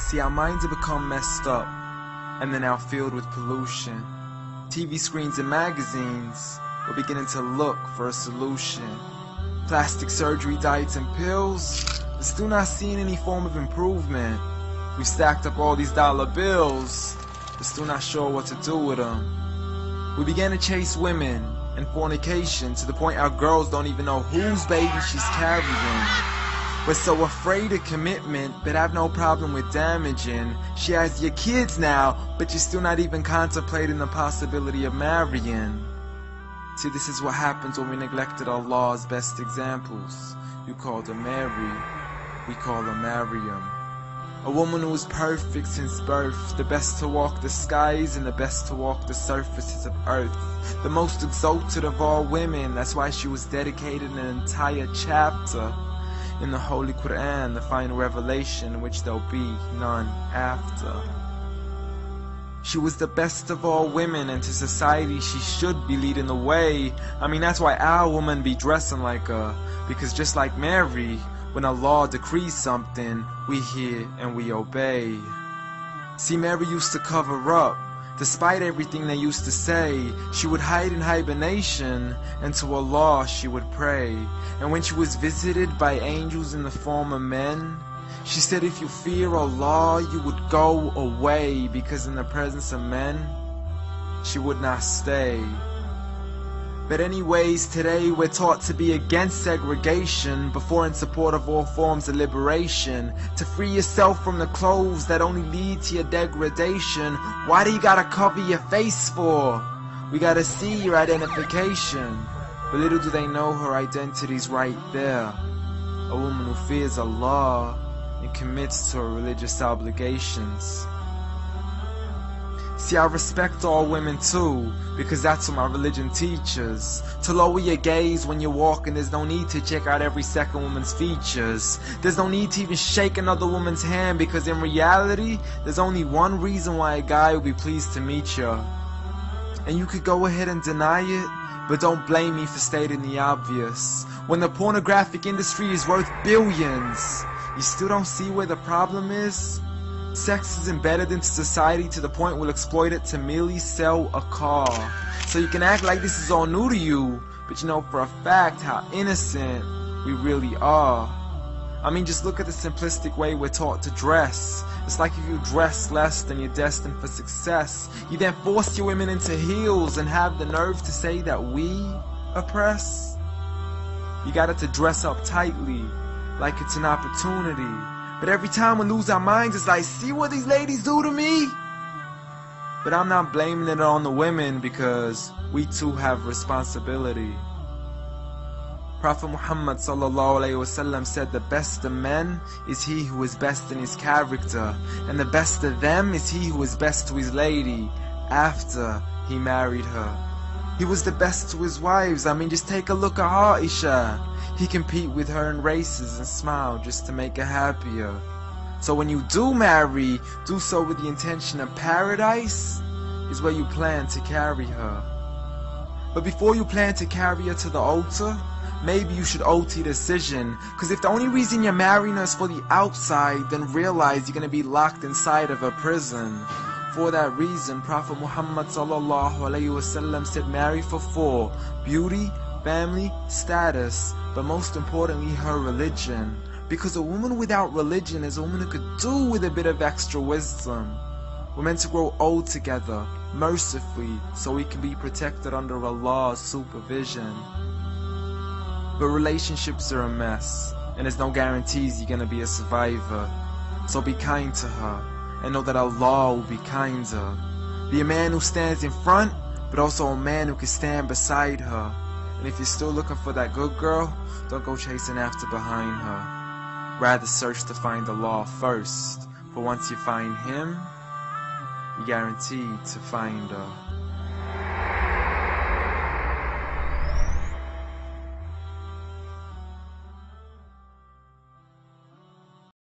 See, our minds have become messed up, and they're now filled with pollution. TV screens and magazines, we're beginning to look for a solution. Plastic surgery, diets and pills, but still not seeing any form of improvement. We've stacked up all these dollar bills, but still not sure what to do with them. We began to chase women and fornication to the point our girls don't even know whose baby she's carrying. We're so afraid of commitment, but have no problem with damaging. She has your kids now, but you're still not even contemplating the possibility of marrying. See, this is what happens when we neglected Allah's best examples. You called her Mary, we call her Maryam. A woman who was perfect since birth, the best to walk the skies and the best to walk the surfaces of earth. The most exalted of all women, that's why she was dedicated an entire chapter in the Holy Quran, the final revelation in which there'll be none after. She was the best of all women, and to society she should be leading the way. I mean, that's why our women be dressing like her, because just like Mary, when Allah decrees something, we hear and we obey. See, Mary used to cover up. Despite everything they used to say, she would hide in hibernation, and to Allah she would pray. And when she was visited by angels in the form of men, she said if you fear Allah, you would go away, because in the presence of men, she would not stay. But anyways, today we're taught to be against segregation, before in support of all forms of liberation. To free yourself from the clothes that only lead to your degradation. Why do you gotta cover your face for? We gotta see your identification. But little do they know her identity's right there. A woman who fears Allah and commits to her religious obligations. See, I respect all women too, because that's what my religion teaches. To lower your gaze when you're walking, there's no need to check out every second woman's features. There's no need to even shake another woman's hand, because in reality, there's only one reason why a guy would be pleased to meet you. And you could go ahead and deny it, but don't blame me for stating the obvious. When the pornographic industry is worth billions, you still don't see where the problem is? Sex is embedded into society to the point we'll exploit it to merely sell a car. So you can act like this is all new to you, but you know for a fact how innocent we really are. I mean, just look at the simplistic way we're taught to dress. It's like if you dress less, then you're destined for success. You then force your women into heels and have the nerve to say that we oppress. You got it to dress up tightly, like it's an opportunity. But every time we lose our minds, it's like, see what these ladies do to me? But I'm not blaming it on the women, because we too have responsibility. Prophet Muhammad ﷺ said the best of men is he who is best in his character, and the best of them is he who is best to his lady after he married her. He was the best to his wives. I mean, just take a look at Aisha. He compete with her in races and smile just to make her happier. So when you do marry, do so with the intention of paradise is where you plan to carry her. But before you plan to carry her to the altar, maybe you should alter your decision. Because if the only reason you're marrying her is for the outside, then realize you're going to be locked inside of a prison. For that reason, Prophet Muhammad ﷺ said marry for 4: beauty, family, status, but most importantly her religion. Because a woman without religion is a woman who could do with a bit of extra wisdom. We're meant to grow old together, mercifully, so we can be protected under Allah's supervision. But relationships are a mess, and there's no guarantees you're gonna be a survivor. So be kind to her, and know that Allah will be kinder. Be a man who stands in front, but also a man who can stand beside her. And if you're still looking for that good girl, don't go chasing after behind her. Rather search to find Allah first, for once you find Him, you're guaranteed to find her.